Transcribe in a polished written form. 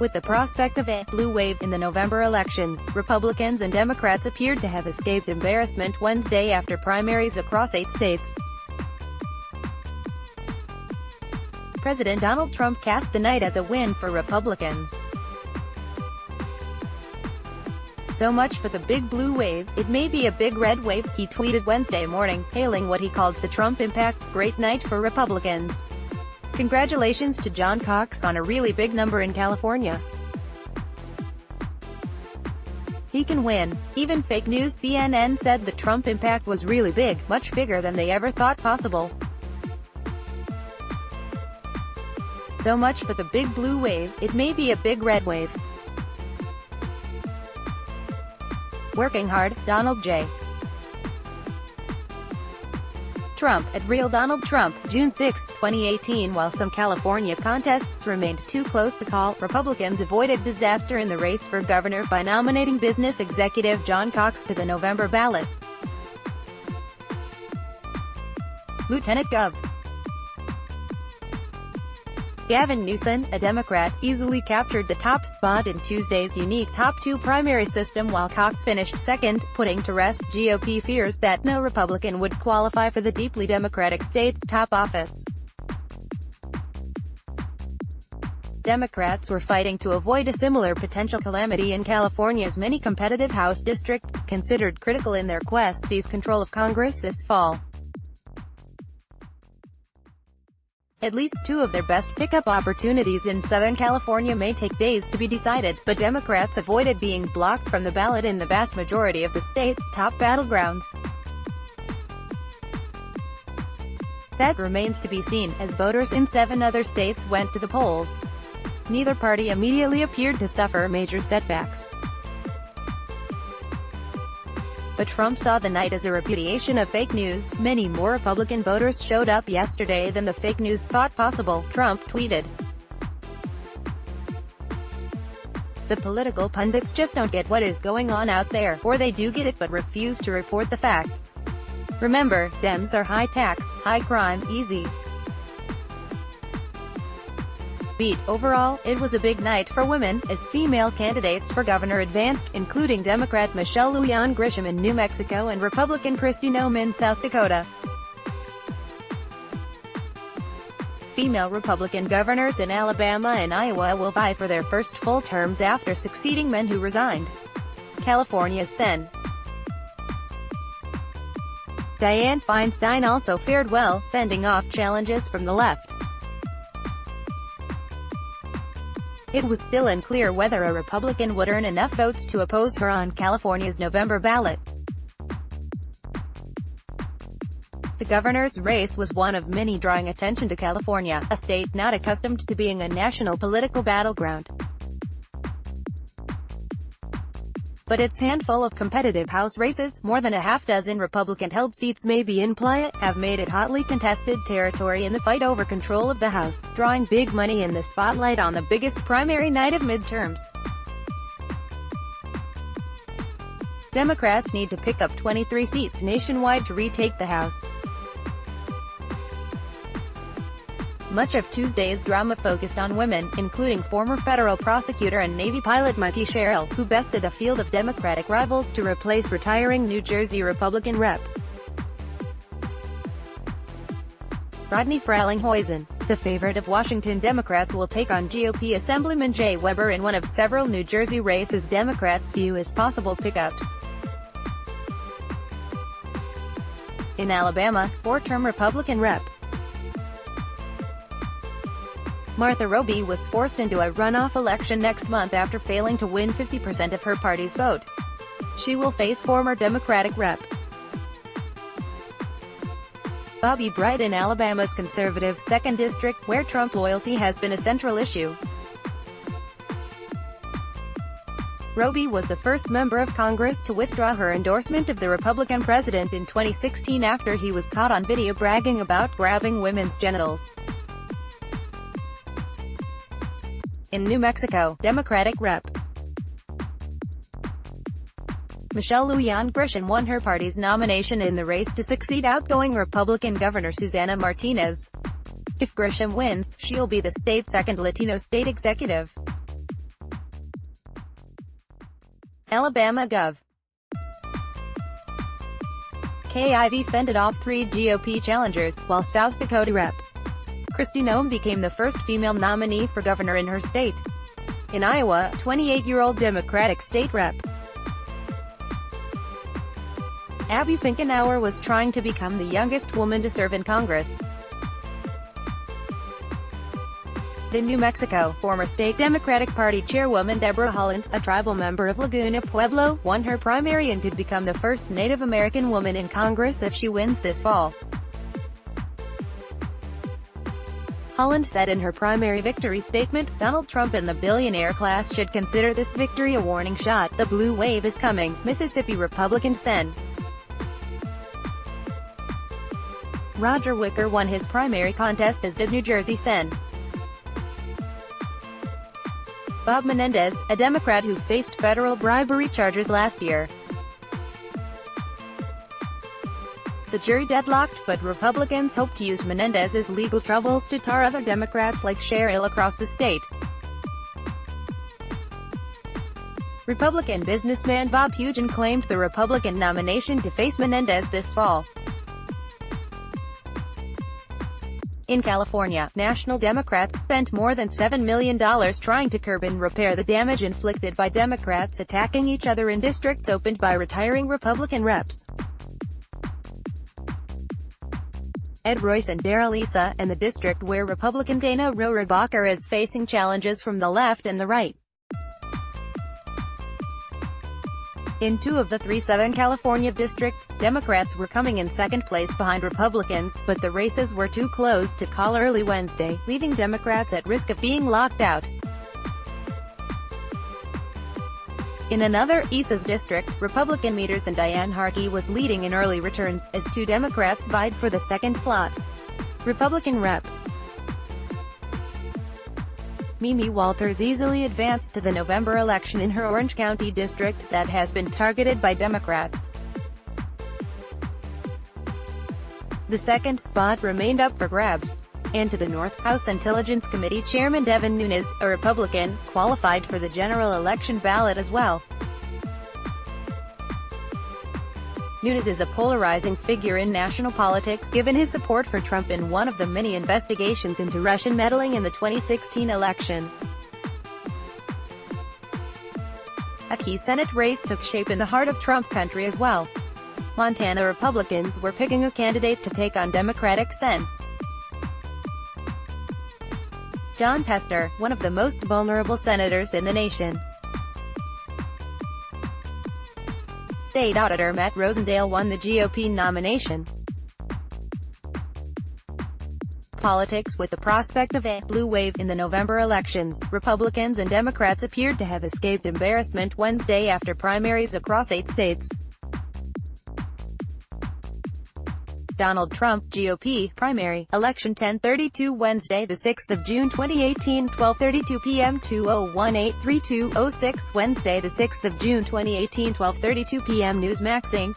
With the prospect of a blue wave in the November elections, Republicans and Democrats appeared to have escaped embarrassment Wednesday after primaries across 8 states. President Donald Trump cast the night as a win for Republicans. "So much for the big blue wave, it may be a big red wave," he tweeted Wednesday morning, hailing what he called the Trump impact. "Great night for Republicans. Congratulations to John Cox on a really big number in California. He can win." Even fake news CNN said the Trump impact was really big, much bigger than they ever thought possible. "So much for the big blue wave, it may be a big red wave. Working hard, Donald J. Trump, at Real Donald Trump, June 6, 2018. While some California contests remained too close to call, Republicans avoided disaster in the race for governor by nominating business executive John Cox to the November ballot. Lieutenant Gov. Gavin Newsom, a Democrat, easily captured the top spot in Tuesday's unique top 2 primary system while Cox finished second, putting to rest GOP fears that no Republican would qualify for the deeply Democratic state's top office. Democrats were fighting to avoid a similar potential calamity in California's many competitive House districts, considered critical in their quest to seize control of Congress this fall. At least 2 of their best pickup opportunities in Southern California may take days to be decided, but Democrats avoided being blocked from the ballot in the vast majority of the state's top battlegrounds. That remains to be seen, as voters in 7 other states went to the polls. Neither party immediately appeared to suffer major setbacks. But Trump saw the night as a repudiation of fake news. "Many more Republican voters showed up yesterday than the fake news thought possible," Trump tweeted. "The political pundits just don't get what is going on out there, or they do get it but refuse to report the facts. Remember, Dems are high tax, high crime, easy beat." Overall, it was a big night for women, as female candidates for governor advanced, including Democrat Michelle Lujan Grisham in New Mexico and Republican Kristi Noem in South Dakota. Female Republican governors in Alabama and Iowa will vie for their first full terms after succeeding men who resigned. California's Sen. Dianne Feinstein also fared well, fending off challenges from the left. It was still unclear whether a Republican would earn enough votes to oppose her on California's November ballot. The governor's race was one of many drawing attention to California, a state not accustomed to being a national political battleground. But its handful of competitive House races, more than a half-dozen Republican-held seats may be in play, have made it hotly contested territory in the fight over control of the House, drawing big money in the spotlight on the biggest primary night of midterms. Democrats need to pick up 23 seats nationwide to retake the House. Much of Tuesday's drama focused on women, including former federal prosecutor and Navy pilot Mikie Sherrill, who bested a field of Democratic rivals to replace retiring New Jersey Republican Rep. Rodney Frelinghuysen, the favorite of Washington Democrats, will take on GOP Assemblyman Jay Weber in one of several New Jersey races Democrats view as possible pickups. In Alabama, 4-term Republican Rep. Martha Roby was forced into a runoff election next month after failing to win 50% of her party's vote. She will face former Democratic Rep. Bobby Bright in Alabama's conservative 2nd District, where Trump loyalty has been a central issue. Roby was the first member of Congress to withdraw her endorsement of the Republican president in 2016 after he was caught on video bragging about grabbing women's genitals. In New Mexico, Democratic Rep. Michelle Lujan Grisham won her party's nomination in the race to succeed outgoing Republican Governor Susana Martinez. If Grisham wins, she'll be the state's 2nd Latino state executive. Alabama Gov. KIV fended off 3 GOP challengers, while South Dakota Rep. Kristi Noem became the first female nominee for governor in her state. In Iowa, 28-year-old Democratic state rep. Abby Finkenauer was trying to become the youngest woman to serve in Congress. In New Mexico, former state Democratic Party chairwoman Deborah Haaland, a tribal member of Laguna Pueblo, won her primary and could become the first Native American woman in Congress if she wins this fall. Haaland said in her primary victory statement, "Donald Trump and the billionaire class should consider this victory a warning shot. The blue wave is coming." Mississippi Republican Sen. Roger Wicker won his primary contest, as did New Jersey Sen. Bob Menendez, a Democrat who faced federal bribery charges last year. The jury deadlocked, but Republicans hope to use Menendez's legal troubles to tar other Democrats like Cheryl across the state. Republican businessman Bob Hugin claimed the Republican nomination to face Menendez this fall. In California, national Democrats spent more than $7 million trying to curb and repair the damage inflicted by Democrats attacking each other in districts opened by retiring Republican reps. Ed Royce and Darrell Issa, and the district where Republican Dana Rohrabacher is facing challenges from the left and the right. In 2 of the 3 Southern California districts, Democrats were coming in second place behind Republicans, but the races were too close to call early Wednesday, leaving Democrats at risk of being locked out. In another, Issa's district, Republican Meters and Diane Harkey was leading in early returns, as 2 Democrats vied for the second slot. Republican Rep. Mimi Walters easily advanced to the November election in her Orange County district that has been targeted by Democrats. The second spot remained up for grabs. And to the north, House Intelligence Committee Chairman Devin Nunes, a Republican, qualified for the general election ballot as well. Nunes is a polarizing figure in national politics given his support for Trump in one of the many investigations into Russian meddling in the 2016 election. A key Senate race took shape in the heart of Trump country as well. Montana Republicans were picking a candidate to take on Democratic Sen. John Tester, one of the most vulnerable senators in the nation. State Auditor Matt Rosendale won the GOP nomination. Politics with the prospect of a blue wave in the November elections, Republicans and Democrats appeared to have escaped embarrassment Wednesday after primaries across 8 states. Donald Trump, GOP, primary, election 10:32 Wednesday, the 6th of June 2018, 12:32 p.m. 2018-3206 Wednesday, the 6th of June 2018, 12:32 p.m. Newsmax Inc.